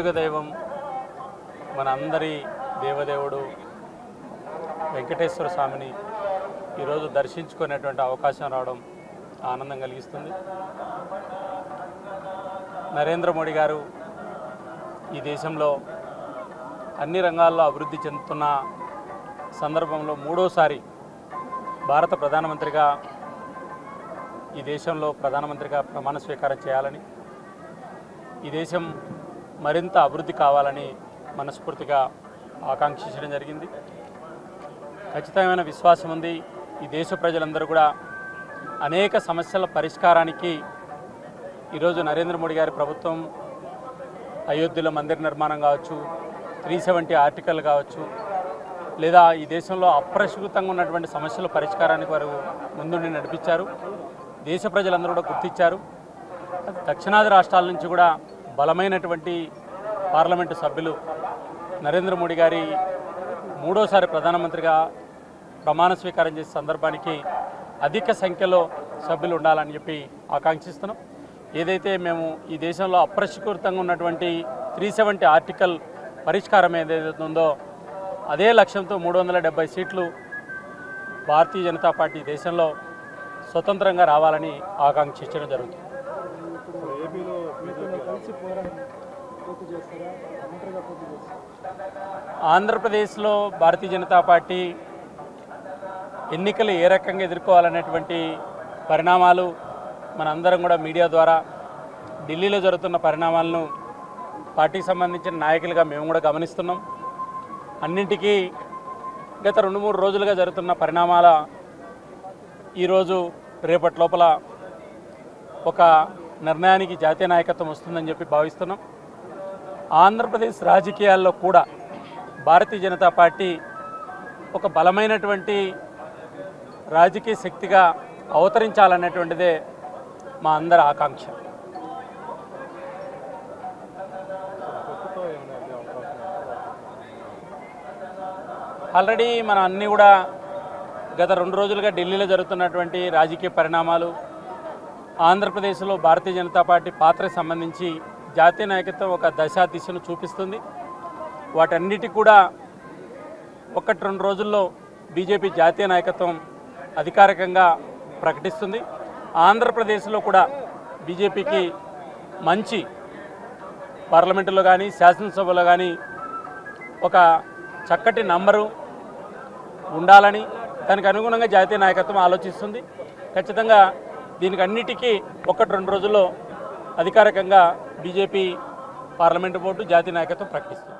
కలియుగ దైవం మన అందరి దేవదేవుడు వెంకటేశ్వర స్వామిని ఈరోజు దర్శించుకునేటువంటి అవకాశం రావడం ఆనందం కలిగిస్తుంది. నరేంద్ర మోడీ గారు ఈ దేశంలో అన్ని రంగాల్లో అభివృద్ధి చెందుతున్న సందర్భంలో మూడోసారి భారత ప్రధానమంత్రిగా ఈ దేశంలో ప్రధానమంత్రిగా ప్రమాణ స్వీకారం చేయాలని, ఈ దేశం మరింత అభివృద్ధి కావాలని మనస్ఫూర్తిగా ఆకాంక్షించడం జరిగింది. ఖచ్చితమైన విశ్వాసం ఉంది. ఈ దేశ ప్రజలందరూ కూడా అనేక సమస్యల పరిష్కారానికి ఈరోజు నరేంద్ర మోడీ గారి ప్రభుత్వం అయోధ్యలో మందిర నిర్మాణం కావచ్చు, 370 ఆర్టికల్ కావచ్చు, లేదా ఈ దేశంలో అప్రస్తుతంగా ఉన్నటువంటి సమస్యల పరిష్కారానికి వారు ముందుండి నడిపించారు. దేశ ప్రజలందరూ కూడా గుర్తించారు. దక్షిణాది రాష్ట్రాల నుంచి కూడా బలమైనటువంటి పార్లమెంటు సభ్యులు నరేంద్ర మోడీ గారి మూడోసారి ప్రధానమంత్రిగా ప్రమాణ స్వీకారం చేసే సందర్భానికి అధిక సంఖ్యలో సభ్యులు ఉండాలని చెప్పి ఆకాంక్షిస్తున్నాం. ఏదైతే మేము ఈ దేశంలో అప్రస్తుతంగా ఉన్నటువంటి 370 ఆర్టికల్ పరిష్కారం ఏదైతే ఉందో అదే లక్ష్యంతో 370 సీట్లు భారతీయ జనతా పార్టీ దేశంలో స్వతంత్రంగా రావాలని ఆకాంక్షించడం జరుగుతుంది. ఆంధ్రప్రదేశ్లో భారతీయ జనతా పార్టీ ఎన్నికలు ఏ రకంగా ఎదుర్కోవాలనేటువంటి పరిణామాలు మనందరం కూడా మీడియా ద్వారా ఢిల్లీలో జరుగుతున్న పరిణామాలను పార్టీకి సంబంధించిన నాయకులుగా మేము కూడా గమనిస్తున్నాం. అన్నింటికీ గత 2-3 రోజులుగా జరుగుతున్న పరిణామాల ఈరోజు రేపటి లోపల ఒక నిర్ణయానికి జాతీయ నాయకత్వం వస్తుందని చెప్పి భావిస్తున్నాం. ఆంధ్రప్రదేశ్ రాజకీయాల్లో కూడా భారతీయ జనతా పార్టీ ఒక బలమైనటువంటి రాజకీయ శక్తిగా అవతరించాలనేటువంటిదే మా అందరి ఆకాంక్ష. ఆల్రెడీ మనం అన్నీ కూడా గత 2 రోజులుగా ఢిల్లీలో జరుగుతున్నటువంటి రాజకీయ పరిణామాలు, ఆంధ్రప్రదేశ్లో భారతీయ జనతా పార్టీ పాత్రకు సంబంధించి జాతీయ నాయకత్వం ఒక దిశను చూపిస్తుంది. వాటన్నిటి కూడా 1-2 రోజుల్లో బీజేపీ జాతీయ నాయకత్వం అధికారికంగా ప్రకటిస్తుంది. ఆంధ్రప్రదేశ్లో కూడా బీజేపీకి మంచి పార్లమెంటులో కానీ శాసనసభలో కానీ ఒక చక్కటి నంబరు ఉండాలని దానికి అనుగుణంగా జాతీయ నాయకత్వం ఆలోచిస్తుంది. ఖచ్చితంగా దీనికి అన్నిటికీ 1-2 రోజుల్లో అధికారికంగా బీజేపీ పార్లమెంటు బోర్డు జాతీయ నాయకత్వం ప్రకటిస్తుంది.